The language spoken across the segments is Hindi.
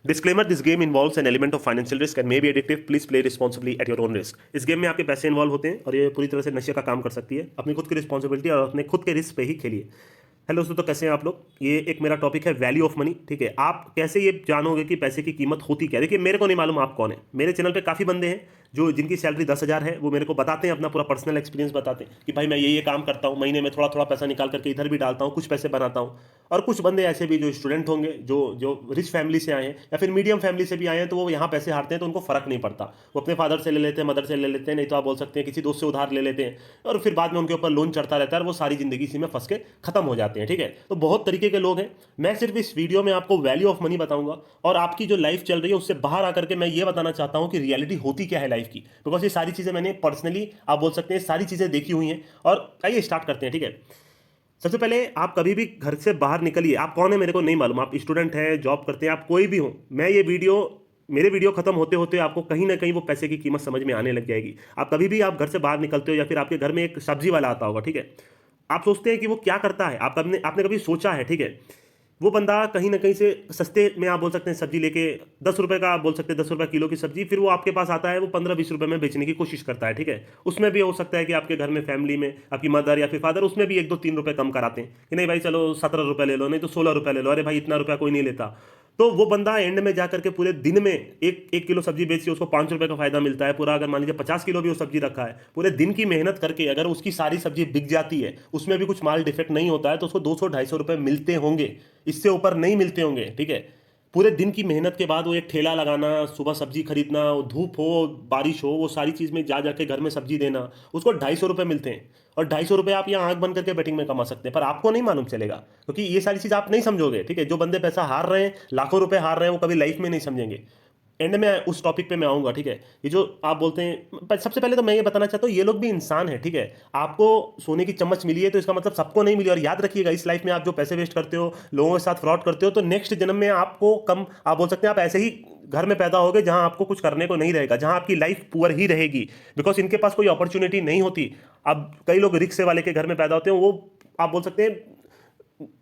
Disclaimer, this game involves an element of financial risk and may be addictive, please play responsibly at your own risk. इस गेम में आपके पैसे इन्वॉल्व होते हैं और ये पूरी तरह से नशे का काम कर सकती है। अपनी खुद की रिस्पॉन्सिबिलिटी और अपने खुद के रिस्क पे ही खेलिए। हेलो दोस्तों, तो कैसे हैं आप लोग। ये एक मेरा टॉपिक है वैल्यू ऑफ मनी। ठीक है, आप कैसे ये जानोगे कि पैसे की कीमत होती क्या है। देखिए, मेरे को नहीं मालूम आप कौन है। मेरे चैनल पे काफ़ी बंदे हैं जो जिनकी सैलरी 10,000 है, वो मेरे को बताते हैं, अपना पूरा पर्सनल एक्सपीरियंस बताते हैं कि भाई मैं ये काम करता हूँ, महीने में थोड़ा थोड़ा पैसा निकाल करके इधर भी डालता हूँ, कुछ पैसे बनाता हूँ। और कुछ बंदे ऐसे भी जो स्टूडेंट होंगे, जो जो रिच फैमिली से आए हैं या फिर मीडियम फैमिली से भी आए हैं, तो वो यहाँ पैसे हारते हैं तो उनको फर्क नहीं पड़ता। वो अपने फादर से ले लेते हैं, मदर से ले लेते हैं, नहीं तो आप बोल सकते हैं किसी दोस्त से उधार ले लेते हैं, और फिर बाद में उनके ऊपर लोन चढ़ता रहता है और वो सारी जिंदगी इसी में फंस के खत्म हो जाते हैं। ठीक है, तो बहुत तरीके के लोग हैं। मैं सिर्फ इस वीडियो में आपको वैल्यू ऑफ मनी बताऊंगा और आपकी जो लाइफ चल रही है उससे बाहर आकर के मैं ये बताना चाहता हूं कि रियलिटी होती क्या है लाइफ की। बिकॉज ये सारी चीजें मैंने पर्सनली, आप बोल सकते हैं, सारी चीजें देखी हुई हैं। और आइए स्टार्ट करते हैं। ठीक है, सबसे पहले आप कभी भी घर से बाहर निकलिए। आप कौन है मेरे को नहीं मालूम, आप स्टूडेंट हैं, जॉब करते हैं, आप कोई भी हो। मैं ये वीडियो, मेरे वीडियो खत्म होते होते आपको कहीं ना कहीं वो पैसे की कीमत समझ में आने लग जाएगी। आप कभी भी आप घर से बाहर निकलते हो या फिर आपके घर में एक सब्जी वाला आता होगा, ठीक है, आप सोचते हैं कि वो क्या करता है। आपने कभी सोचा है, ठीक है, वो बंदा कहीं ना कहीं से सस्ते में, आप बोल सकते हैं, सब्जी लेके 10 रुपए का, आप बोल सकते हैं 10 रुपए किलो की सब्जी, फिर वो आपके पास आता है, वो 15-20 रुपए में बेचने की कोशिश करता है। ठीक है, उसमें भी हो सकता है कि आपके घर में फैमिली में आपकी मदर या फिर फादर उसमें भी 1-2-3 रुपए कम कराते हैं कि नहीं भाई चलो 17 रुपए ले लो, नहीं तो 16 रुपए ले लो, अरे भाई इतना रुपया कोई नहीं लेता। तो वो बंदा एंड में जाकर के पूरे दिन में एक एक किलो सब्जी बेची, उसको 5 रुपए का फायदा मिलता है पूरा। अगर मान लीजिए 50 किलो भी वो सब्जी रखा है, पूरे दिन की मेहनत करके अगर उसकी सारी सब्जी बिक जाती है, उसमें भी कुछ माल डिफेक्ट नहीं होता है, तो उसको 200-250 रुपए मिलते होंगे, इससे ऊपर नहीं मिलते होंगे। ठीक है, पूरे दिन की मेहनत के बाद वो एक ठेला लगाना, सुबह सब्जी खरीदना, वो धूप हो बारिश हो, वो सारी चीज़ में जा जाके घर में सब्जी देना, उसको 250 रुपये मिलते हैं। और 250 रुपये आप यहाँ आंख बंद करके बैटिंग में कमा सकते हैं, पर आपको नहीं मालूम चलेगा क्योंकि ये सारी चीज़ आप नहीं समझोगे। ठीक है, जो बंदे पैसा हार रहे हैं, लाखों रुपए हार रहे हैं, वो कभी लाइफ में नहीं समझेंगे। एंड में उस टॉपिक पे मैं आऊँगा। ठीक है, ये जो आप बोलते हैं, सबसे पहले तो मैं ये बताना चाहता हूँ, ये लोग भी इंसान है। ठीक है, आपको सोने की चम्मच मिली है तो इसका मतलब सबको नहीं मिली। और याद रखिएगा, इस लाइफ में आप जो पैसे वेस्ट करते हो, लोगों के साथ फ्रॉड करते हो, तो नेक्स्ट जन्म में आपको कम, आप बोल सकते हैं, आप ऐसे ही घर में पैदा होगे जहां आपको कुछ करने को नहीं रहेगा, जहां आपकी लाइफ पुअर ही रहेगी। बिकॉज इनके पास कोई अपॉर्चुनिटी नहीं होती। अब कई लोग रिक्शे वाले के घर में पैदा होते हैं, वो आप बोल सकते हैं,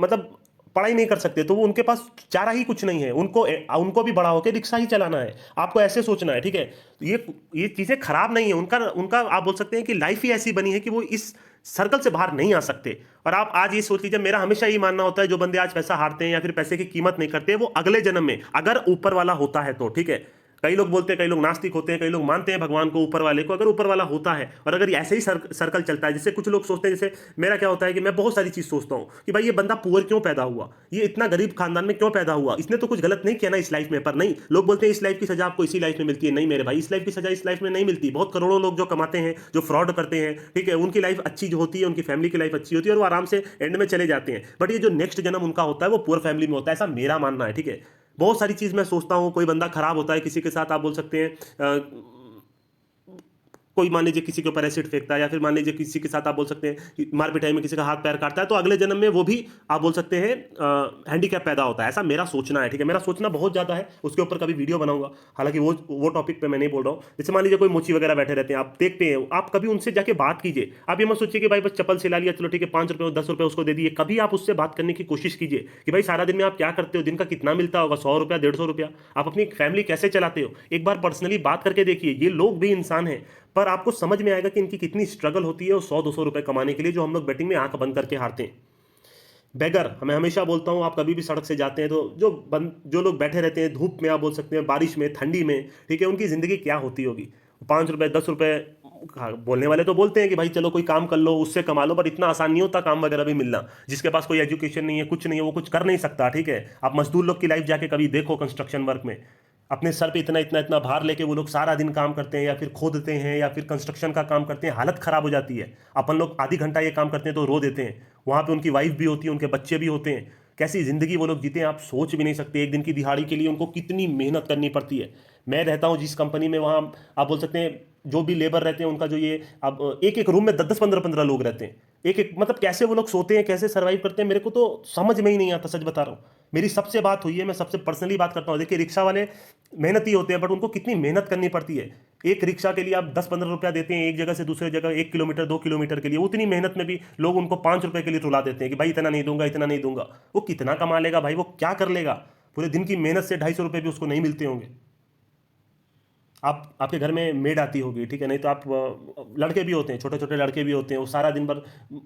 मतलब पढ़ाई नहीं कर सकते, तो वो उनके पास चारा ही कुछ नहीं है, उनको उनको भी बड़ा होकर रिक्शा ही चलाना है। आपको ऐसे सोचना है। ठीक है, ये चीजें खराब नहीं है, उनका उनका आप बोल सकते हैं कि लाइफ ही ऐसी बनी है कि वो इस सर्कल से बाहर नहीं आ सकते। और आप आज ये सोच लीजिए, मेरा हमेशा ये मानना होता है, जो बंदे आज पैसा हारते हैं या फिर पैसे की कीमत नहीं करते, वो अगले जन्म में अगर ऊपर वाला होता है तो, ठीक है, कई लोग बोलते हैं, कई लोग नास्तिक होते हैं, कई लोग मानते हैं भगवान को, ऊपर वाले को, अगर ऊपर वाला होता है और अगर ऐसे ही सर्कल चलता है, जैसे कुछ लोग सोचते हैं, जैसे मेरा क्या होता है कि मैं बहुत सारी चीज सोचता हूं कि भाई ये बंदा पुअर क्यों पैदा हुआ, ये इतना गरीब खानदान में क्यों पैदा हुआ, इसने तो कुछ गलत नहीं किया ना इस लाइफ में। पर नहीं, लोग बोलते हैं इस लाइफ की सजा आपको इसी लाइफ में मिलती है। नहीं मेरे भाई, इस लाइफ की सजा इस लाइफ में नहीं मिलती। बहुत करोड़ों लोग जो कमाते हैं, जो फ्रॉड करते हैं, ठीक है, उनकी लाइफ अच्छी जो होती है, उनकी फैमिली की लाइफ अच्छी होती है और वो आराम से एंड में चले जाते हैं। बट ये जो नेक्स्ट जन्म उनका होता है, वो पुअर फैमिली में होता है, ऐसा मेरा मानना है। ठीक है, बहुत सारी चीज मैं सोचता हूँ। कोई बंदा खराब होता है किसी के साथ, आप बोल सकते हैं, कोई मान लीजिए किसी के ऊपर एसिड फेंकता है, या फिर मान लीजिए किसी के साथ आप बोल सकते हैं कि मार पिटाई में किसी का हाथ पैर काटता है, तो अगले जन्म में वो भी आप बोल सकते हैं हैंडीकैप पैदा होता है। ऐसा मेरा सोचना है। ठीक है, मेरा सोचना बहुत ज्यादा है, उसके ऊपर कभी वीडियो बनाऊंगा। हालांकि वो टॉपिक पे मैं नहीं बोल रहा हूँ। जैसे मान लीजिए कोई मोची वगैरह बैठे रहते हैं, आप देखते हैं, आप कभी उनसे जाके बात कीजिए। आप ये मत सोचिए कि भाई बस चप्पल सिला लिया, चलो ठीक है, 5 रुपये 10 रुपये उसको दे दिए। कभी आप उससे बात करने की कोशिश कीजिए कि भाई सारा दिन में आप क्या करते हो, दिन का कितना मिलता होगा, 100 रुपया 150 रुपया, आप अपनी फैमिली कैसे चलाते हो। एक बार पर्सनली बात करके देखिए। ये लोग भी इंसान हैं, पर आपको समझ में आएगा कि इनकी कितनी स्ट्रगल होती है, और 100-200 रुपए कमाने के लिए, जो हम लोग बैटिंग में आंख बंद करके हारते हैं। बेगर, मैं हमेशा बोलता हूं, आप कभी भी सड़क से जाते हैं तो जो लोग बैठे रहते हैं धूप में, आप बोल सकते हैं बारिश में, ठंडी में, ठीक है, उनकी जिंदगी क्या होती होगी। 5 रुपए 10 रुपए, हाँ, बोलने वाले तो बोलते हैं कि भाई चलो कोई काम कर लो, उससे कमा लो, पर इतना आसान नहीं होता काम वगैरह भी मिलना। जिसके पास कोई एजुकेशन नहीं है, कुछ नहीं है, वो कुछ कर नहीं सकता। ठीक है, आप मजदूर लोग की लाइफ जाके कभी देखो, कंस्ट्रक्शन वर्क में अपने सर पे इतना इतना इतना भार लेके वो लोग सारा दिन काम करते हैं, या फिर खोदते हैं, या फिर कंस्ट्रक्शन का काम करते हैं, हालत खराब हो जाती है। अपन लोग आधी घंटा ये काम करते हैं तो रो देते हैं। वहां पे उनकी वाइफ भी होती है, उनके बच्चे भी होते हैं। कैसी जिंदगी वो लोग जीते हैं, आप सोच भी नहीं सकते। एक दिन की दिहाड़ी के लिए उनको कितनी मेहनत करनी पड़ती है। मैं रहता हूँ जिस कंपनी में, वहाँ आप बोल सकते हैं जो भी लेबर रहते हैं, उनका जो ये, अब एक एक रूम में 10-10 15-15 लोग रहते हैं। एक एक, मतलब कैसे वो लोग सोते हैं, कैसे सर्वाइव करते हैं, मेरे को तो समझ में ही नहीं आता, सच बता रहा हूँ। मेरी सबसे बात हुई है, मैं सबसे पर्सनली बात करता हूँ। देखिए, रिक्शा वाले मेहनती होते हैं, बट उनको कितनी मेहनत करनी पड़ती है। एक रिक्शा के लिए आप 10-15 रुपया देते हैं, एक जगह से दूसरे जगह 1 किलोमीटर 2 किलोमीटर के लिए। उतनी मेहनत में भी लोग उनको 5 रुपए के लिए रुला देते हैं कि भाई इतना नहीं दूंगा, इतना नहीं दूंगा। वो कितना कमा लेगा भाई, वो क्या कर लेगा। पूरे दिन की मेहनत से 250 रुपये भी उसको नहीं मिलते होंगे। आपके घर में मेड आती होगी, ठीक है, नहीं तो आप लड़के भी होते हैं, छोटे छोटे लड़के भी होते हैं, वो सारा दिन भर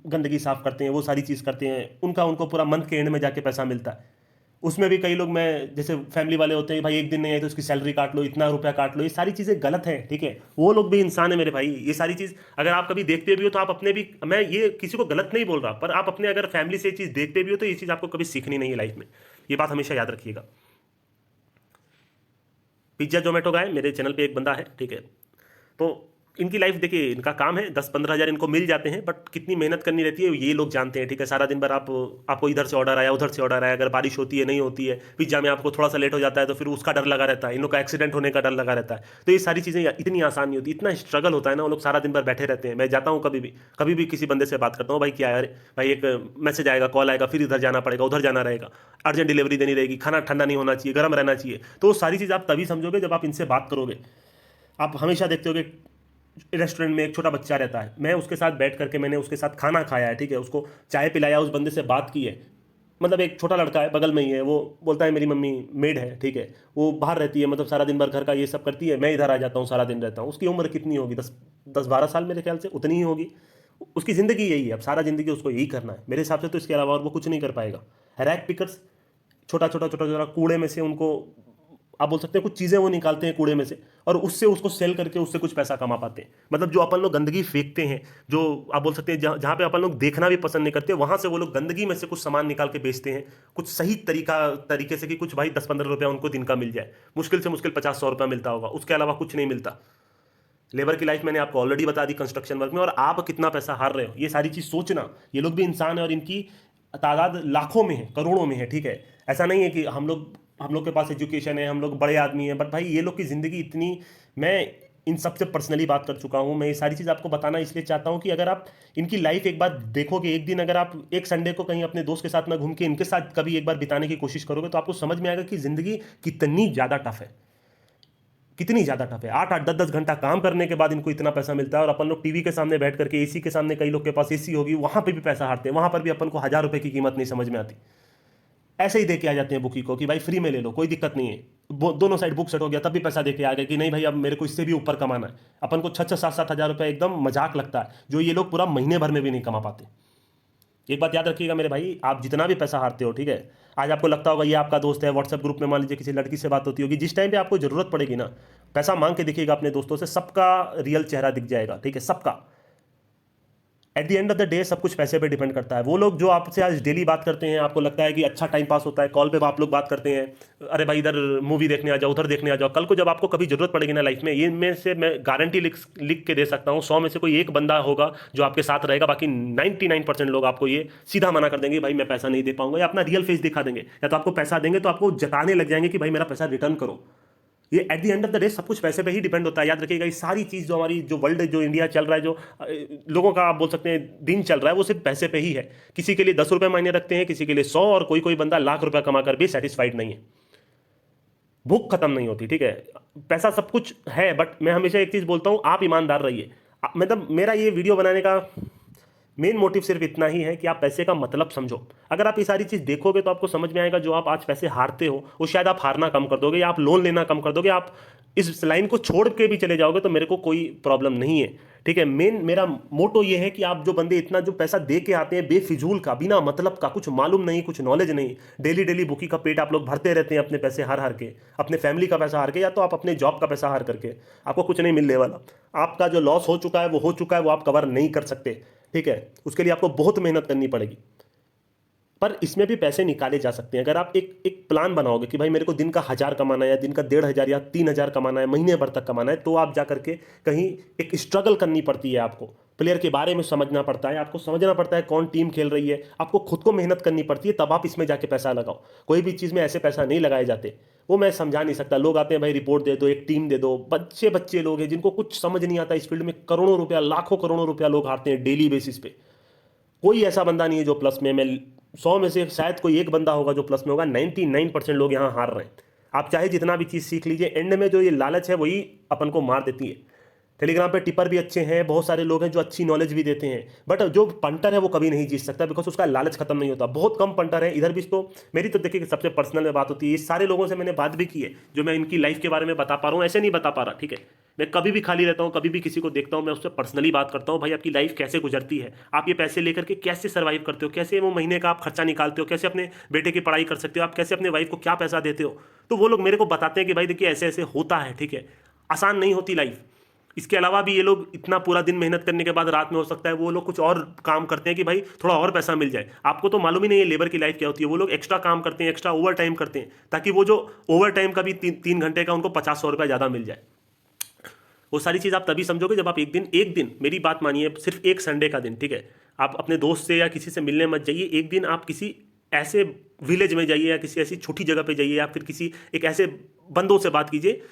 गंदगी साफ करते हैं, वो सारी चीज़ करते हैं, उनको पूरा मंथ के एंड में जाके पैसा मिलता है। उसमें भी कई लोग, मैं जैसे फैमिली वाले होते हैं, भाई एक दिन नहीं आए तो उसकी सैलरी काट लो, इतना रुपया काट लो, ये सारी चीज़ें गलत है, ठीक है। वो लोग भी इंसान है मेरे भाई। ये सारी चीज़ अगर आप कभी देखते भी हो तो आप अपने भी, मैं ये किसी को गलत नहीं बोल रहा, पर आप अपने अगर फैमिली से ये चीज़ देखते भी हो तो ये चीज़ आपको कभी सीखनी नहीं है लाइफ में। ये बात हमेशा याद रखिएगा। पिज्ज़ा जोमेटो का है, मेरे चैनल पे एक बंदा है, ठीक है, तो इनकी लाइफ देखिए, इनका काम है 10-15 हज़ार इनको मिल जाते हैं, बट कितनी मेहनत करनी रहती है ये लोग जानते हैं, ठीक है। सारा दिन भर आपको इधर से ऑर्डर आया, उधर से ऑर्डर आया, अगर बारिश होती है नहीं होती है, पिज्ज़ा में आपको थोड़ा सा लेट हो जाता है तो फिर उसका डर लगा रहता है, इन लोग का एक्सीडेंट होने का डर लगा रहता है। तो ये सारी चीज़ें इतनी आसान नहीं होती, इतना स्ट्रगल होता है ना, वो लोग सारा दिन भर बैठे रहते हैं। मैं जाता हूँ कभी भी किसी बंदे से बात करता हूँ, भाई क्या है, अरे भाई एक मैसेज आएगा, कॉल आएगा, फिर इधर जाना पड़ेगा, उधर जाना रहेगा, अर्जेंट डिलीवरी देनी रहेगी, खाना ठंडा नहीं होना चाहिए, गर्म रहना चाहिए। तो वो सारी चीज़ आप तभी समझोगे जब आप इनसे बात करोगे। आप हमेशा देखते होगे रेस्टोरेंट में एक छोटा बच्चा रहता है, मैं उसके साथ बैठ करके मैंने उसके साथ खाना खाया है, ठीक है, उसको चाय पिलाया, उस बंदे से बात की है। मतलब एक छोटा लड़का है, बगल में ही है, वो बोलता है मेरी मम्मी मेड है, ठीक है, वो बाहर रहती है, मतलब सारा दिन भर घर का ये सब करती है, मैं इधर आ जाता हूँ, सारा दिन रहता हूँ। उसकी उम्र कितनी होगी, 10-12 साल मेरे ख्याल से उतनी ही होगी। उसकी ज़िंदगी यही है, अब सारा ज़िंदगी उसको यही करना है मेरे हिसाब से, तो इसके अलावा और वो कुछ नहीं कर पाएगा। रैक पिकर्स, छोटा छोटा छोटा छोटा कूड़े में से उनको, आप बोल सकते हैं कुछ चीज़ें वो निकालते हैं कूड़े में से, और उससे उसको सेल करके उससे कुछ पैसा कमा पाते हैं। मतलब जो अपन लोग गंदगी फेंकते हैं, जो आप बोल सकते हैं जहाँ पे अपन लोग देखना भी पसंद नहीं करते, वहाँ से वो लोग गंदगी में से कुछ सामान निकाल के बेचते हैं, कुछ सही तरीके से, कि कुछ भाई 10-15 रुपया उनको दिन का मिल जाए, मुश्किल से मुश्किल 50-100 रुपया मिलता होगा, उसके अलावा कुछ नहीं मिलता। लेबर की लाइफ मैंने आपको ऑलरेडी बता दी कंस्ट्रक्शन वर्क में, और आप कितना पैसा हार रहे हो ये सारी चीज़ सोचना। ये लोग भी इंसान है और इनकी तादाद लाखों में है, करोड़ों में है, ठीक है। ऐसा नहीं है कि हम लोग के पास एजुकेशन है, हम लोग बड़े आदमी हैं, बट भाई ये लोग की ज़िंदगी इतनी, मैं इन सबसे पर्सनली बात कर चुका हूँ। मैं ये सारी चीज़ आपको बताना इसलिए चाहता हूँ कि अगर आप इनकी लाइफ एक बार देखोगे, एक दिन अगर आप एक संडे को कहीं अपने दोस्त के साथ में घूम के इनके साथ कभी एक बार बिताने की कोशिश करोगे तो आपको समझ में आएगा कि ज़िंदगी कितनी ज़्यादा टफ है, कितनी ज़्यादा टफ है। 8-8 10-10 घंटा काम करने के बाद इनको इतना पैसा मिलता है, और अपन लोग टीवी के सामने बैठ करके, एसी के सामने, कई लोग के पास एसी होगी, वहाँ पे भी पैसा हारते हैं, वहाँ पर भी अपन को 1000 रुपये की कीमत नहीं समझ में आती। ऐसे ही दे के आ जाते हैं बुकी को कि भाई फ्री में ले लो, कोई दिक्कत नहीं है, दोनों साइड बुक सेट हो गया, तब भी पैसा दे के आ गए कि नहीं भाई अब मेरे को इससे भी ऊपर कमाना है। अपन को 6-7 हज़ार रुपये एकदम मजाक लगता है, जो ये लोग पूरा महीने भर में भी नहीं कमा पाते। एक बात याद रखिएगा मेरे भाई, आप जितना भी पैसा हारते हो, ठीक है, आज आपको लगता होगा ये आपका दोस्त है, व्हाट्सएप ग्रुप में मान लीजिए किसी लड़की से बात होती होगी, जिस टाइम पे आपको जरूरत पड़ेगी ना, पैसा मांग के देखिएगा अपने दोस्तों से, सबका रियल चेहरा दिख जाएगा, ठीक है, सबका। At the end of the day सब कुछ पैसे पे डिपेंड करता है। वो लोग जो आपसे आज डेली बात करते हैं, आपको लगता है कि अच्छा टाइम पास होता है, कॉल पे आप लोग बात करते हैं, अरे भाई इधर मूवी देखने आ जाओ, उधर देखने आ जाओ, कल को जब आपको कभी जरूरत पड़ेगी ना लाइफ में, ये में से मैं गारंटी लिख के दे सकता हूँ, 100 में से कोई एक बंदा होगा जो आपके साथ रहेगा, बाकी 99% लोग आपको ये सीधा मना कर देंगे, भाई मैं पैसा नहीं दे पाऊंगा, या अपना रियल फेस दिखा देंगे, या तो आपको पैसा देंगे तो आपको जताने लग जाएंगे कि भाई मेरा पैसा रिटर्न करो। ये at the end of the day सब कुछ पैसे पे ही डिपेंड होता है, याद रखिएगा। ये सारी चीज़ जो हमारी, जो वर्ल्ड, जो इंडिया चल रहा है, जो लोगों का आप बोल सकते हैं दिन चल रहा है, वो सिर्फ पैसे पे ही है। किसी के लिए 10 रुपये मायने रखते हैं, किसी के लिए 100, और कोई कोई बंदा लाख रुपया कमा कर भी सेटिस्फाइड नहीं है। भूख खत्म नहीं होती, ठीक है, पैसा सब कुछ है, बट मैं हमेशा एक चीज़ बोलता हूँ, आप ईमानदार रहिए। मतलब मेरा ये वीडियो बनाने का मेन मोटिव सिर्फ इतना ही है कि आप पैसे का मतलब समझो। अगर आप ये सारी चीज़ देखोगे तो आपको समझ में आएगा, जो आप आज पैसे हारते हो वो शायद आप हारना कम कर दोगे, या आप लोन लेना कम कर दोगे, आप इस लाइन को छोड़ के भी चले जाओगे तो मेरे को कोई प्रॉब्लम नहीं है, ठीक है। मेरा मोटो ये है कि आप जो बंदे इतना जो पैसा दे के आते हैं बेफिजूल का, बिना मतलब का, कुछ मालूम नहीं, कुछ नॉलेज नहीं, डेली डेली बुकी का पेट आप लोग भरते रहते हैं अपने पैसे हार हार के, अपने फैमिली का पैसा हार के, या तो आप अपने जॉब का पैसा हार करके, आपको कुछ नहीं मिलने वाला। आपका जो लॉस हो चुका है वो हो चुका है, वो आप कवर नहीं कर सकते, ठीक है। उसके लिए आपको बहुत मेहनत करनी पड़ेगी, पर इसमें भी पैसे निकाले जा सकते हैं। अगर आप एक प्लान बनाओगे कि भाई मेरे को दिन का 1000 कमाना है, या दिन का 1500 या 3000 कमाना है, महीने भर तक कमाना है, तो आप जा करके कहीं एक स्ट्रगल करनी पड़ती है, आपको प्लेयर के बारे में समझना पड़ता है, आपको समझना पड़ता है कौन टीम खेल रही है, आपको खुद को मेहनत करनी पड़ती है, तब आप इसमें जाके पैसा लगाओ। कोई भी चीज़ में ऐसे पैसा नहीं लगाए जाते, वो मैं समझा नहीं सकता। लोग आते हैं भाई रिपोर्ट दे दो, एक टीम दे दो, बच्चे बच्चे लोग हैं जिनको कुछ समझ नहीं आता इस फील्ड में, करोड़ों रुपया, लाखों करोड़ों रुपया लोग हारते हैं डेली बेसिस पे। कोई ऐसा बंदा नहीं है जो प्लस में, मैं 100 में से शायद कोई एक बंदा होगा जो प्लस में होगा, 99% लोग यहाँ हार रहे हैं। आप चाहे जितना भी चीज़ सीख लीजिए, एंड में जो ये लालच है वही अपन को मार देती है। टेलीग्राम पे टिपर भी अच्छे हैं, बहुत सारे लोग हैं जो अच्छी नॉलेज भी देते हैं, बट जो पंटर है वो कभी नहीं जीत सकता, बिकॉज उसका लालच खत्म नहीं होता। बहुत कम पंटर है इधर भी। तो मेरी तो देखिए सबसे पर्सनल में बात होती है, ये सारे लोगों से मैंने बात भी की है, जो मैं इनकी लाइफ के बारे में बता पा रहा हूँ, ऐसे नहीं बता पा रहा, ठीक है। मैं कभी भी खाली रहता हूँ, कभी भी किसी को देखता हूँ, मैं उससे पर्सनली बात करता हूँ, भाई आपकी लाइफ कैसे गुजरती है, आप ये पैसे लेकर के कैसे सर्वाइव करते हो, कैसे वो महीने का आप खर्चा निकालते हो, कैसे अपने बेटे की पढ़ाई कर सकते हो, आप कैसे अपने वाइफ को क्या पैसा देते हो। तो वो लोग मेरे को बताते हैं कि भाई देखिए ऐसे ऐसे होता है, ठीक है, आसान नहीं होती लाइफ। इसके अलावा भी ये लोग इतना पूरा दिन मेहनत करने के बाद रात में हो सकता है वो लोग कुछ और काम करते हैं कि भाई थोड़ा और पैसा मिल जाए। आपको तो मालूम ही नहीं है लेबर की लाइफ क्या होती है। वो लोग एक्स्ट्रा काम करते हैं, एक्स्ट्रा ओवर टाइम करते हैं, ताकि वो जो ओवर टाइम का भी 3 घंटे का उनको 50-100 रुपया ज़्यादा मिल जाए। वो सारी चीज़ आप तभी समझोगे जब आप एक दिन मेरी बात मानिए, सिर्फ एक संडे का दिन, ठीक है, आप अपने दोस्त से या किसी से मिलने मत जाइए। एक दिन आप किसी ऐसे विलेज में जाइए या किसी ऐसी छोटी जगह पे जाइए, या फिर किसी एक ऐसे बंदों से बात कीजिए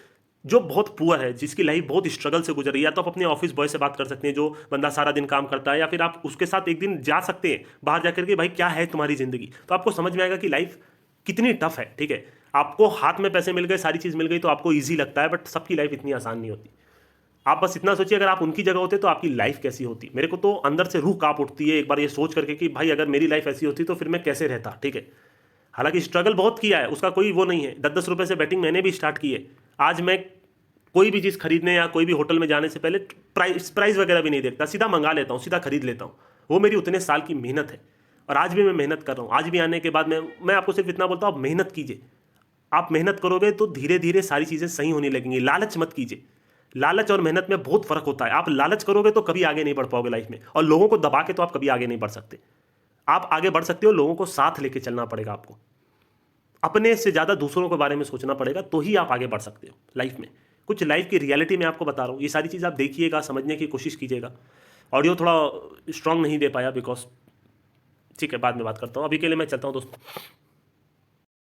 जो बहुत पुअर है, जिसकी लाइफ बहुत स्ट्रगल से गुजर रही है। या तो आप अपने ऑफिस बॉय से बात कर सकते हैं जो बंदा सारा दिन काम करता है, या फिर आप उसके साथ एक दिन जा सकते हैं बाहर जाकर के, भाई क्या है तुम्हारी ज़िंदगी, तो आपको समझ में आएगा कि लाइफ कितनी टफ है, ठीक है। आपको हाथ में पैसे मिल गए, सारी चीज़ मिल गई तो आपको ईजी लगता है, बट सबकी लाइफ इतनी आसान नहीं होती। आप बस इतना सोचिए, अगर आप उनकी जगह होते तो आपकी लाइफ कैसी होती। मेरे को तो अंदर से रूह कांप उठती है एक बार ये सोच करके कि भाई अगर मेरी लाइफ ऐसी होती तो फिर मैं कैसे रहता, ठीक है। हालांकि स्ट्रगल बहुत किया है, उसका कोई वो नहीं है। 10-10 रुपये से बैटिंग मैंने भी स्टार्ट की है। आज मैं कोई भी चीज़ खरीदने या कोई भी होटल में जाने से पहले प्राइस वगैरह भी नहीं देखता, सीधा मंगा लेता हूँ, सीधा खरीद लेता हूँ। वो मेरी उतने साल की मेहनत है, और आज भी मैं मेहनत कर रहा हूँ। आज भी आने के बाद मैं आपको सिर्फ इतना बोलता हूँ, आप मेहनत कीजिए। आप मेहनत करोगे तो धीरे धीरे सारी चीज़ें सही होने लगेंगी। लालच मत कीजिए। लालच और मेहनत में बहुत फर्क होता है। आप लालच करोगे तो कभी आगे नहीं बढ़ पाओगे लाइफ में, और लोगों को दबा के तो आप कभी आगे नहीं बढ़ सकते। आप आगे बढ़ सकते हो, लोगों को साथ लेके चलना पड़ेगा आपको। अपने से ज़्यादा दूसरों के बारे में सोचना पड़ेगा, तो ही आप आगे बढ़ सकते हो लाइफ में। कुछ लाइफ की रियलिटी में आपको बता रहा हूँ, ये सारी चीज़ आप देखिएगा, समझने की कोशिश कीजिएगा। ऑडियो थोड़ा स्ट्रांग नहीं दे पाया बिकॉज, ठीक है, बाद में बात करता हूँ, अभी के लिए मैं चलता हूँ दोस्तों।